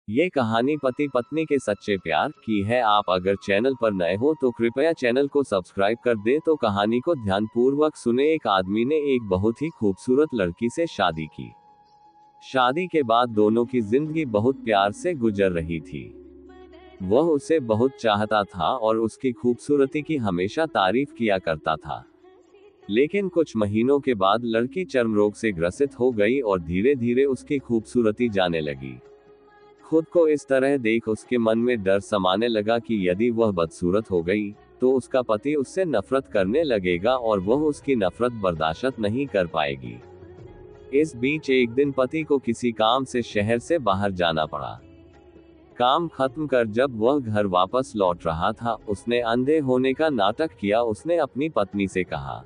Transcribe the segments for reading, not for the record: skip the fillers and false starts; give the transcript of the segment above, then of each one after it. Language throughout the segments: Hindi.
ये कहानी पति पत्नी के सच्चे प्यार की है। आप अगर चैनल पर नए हो तो कृपया चैनल को सब्सक्राइब कर दें। तो कहानी को ध्यानपूर्वक सुने। एक आदमी ने एक बहुत ही खूबसूरत लड़की से शादी की। शादी के बाद दोनों की जिंदगी बहुत प्यार से गुजर रही थी। वह उसे बहुत चाहता था और उसकी खूबसूरती की हमेशा तारीफ किया करता था। लेकिन कुछ महीनों के बाद लड़की चर्म रोग से ग्रसित हो गई और धीरे धीरे उसकी खूबसूरती जाने लगी। खुद को इस तरह देख उसके मन में डर समाने लगा कि यदि वह बदसूरत हो गई तो उसका पति उससे नफरत करने लगेगा और वह उसकी नफरत बर्दाश्त नहीं कर पाएगी। इस बीच एक दिन पति को किसी काम से शहर से बाहर जाना पड़ा। काम खत्म कर जब वह घर वापस लौट रहा था, उसने अंधे होने का नाटक किया। उसने अपनी पत्नी से कहा,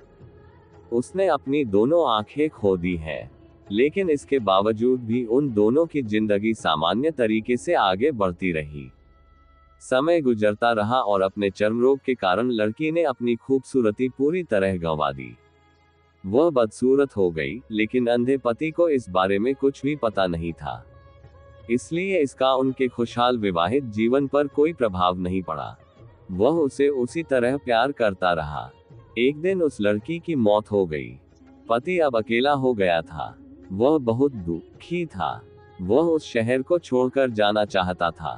उसने अपनी दोनों आंखें खो दी हैं। लेकिन इसके बावजूद भी उन दोनों की जिंदगी सामान्य तरीके से आगे बढ़ती रही। समय गुजरता रहा और अपने चर्म रोग के कारण लड़की ने अपनी खूबसूरती पूरी तरह गंवा दी। वह बदसूरत हो गई, लेकिन अंधे पति को इस बारे में कुछ भी पता नहीं था। इसलिए इसका उनके खुशहाल विवाहित जीवन पर कोई प्रभाव नहीं पड़ा। वह उसे उसी तरह प्यार करता रहा। एक दिन उस लड़की की मौत हो गई। पति अब अकेला हो गया था। वह बहुत दुखी था। वह उस शहर को छोड़कर जाना चाहता था।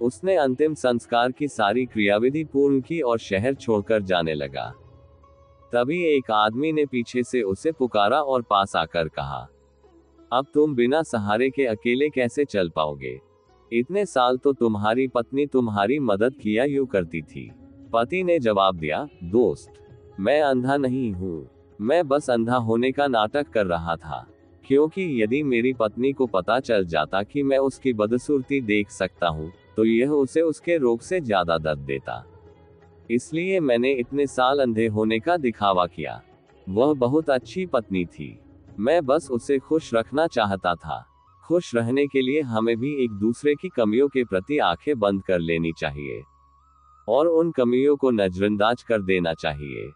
उसने अंतिम संस्कार की सारी क्रियाविधि पूर्ण की और शहर छोड़कर जाने लगा। तभी एक आदमी ने पीछे से उसे पुकारा और पास आकर कहा, अब तुम बिना सहारे के अकेले कैसे चल पाओगे? इतने साल तो तुम्हारी पत्नी तुम्हारी मदद किया यूं करती थी। पति ने जवाब दिया, दोस्त, मैं अंधा नहीं हूँ। मैं बस अंधा होने का नाटक कर रहा था, क्योंकि यदि मेरी पत्नी को पता चल जाता कि मैं उसकी बदसूरती देख सकता हूँ तो यह उसे उसके रोग से ज्यादा दर्द देता। इसलिए मैंने इतने साल अंधे होने का दिखावा किया। वह बहुत अच्छी पत्नी थी। मैं बस उसे खुश रखना चाहता था। खुश रहने के लिए हमें भी एक दूसरे की कमियों के प्रति आंखें बंद कर लेनी चाहिए और उन कमियों को नजरअंदाज कर देना चाहिए।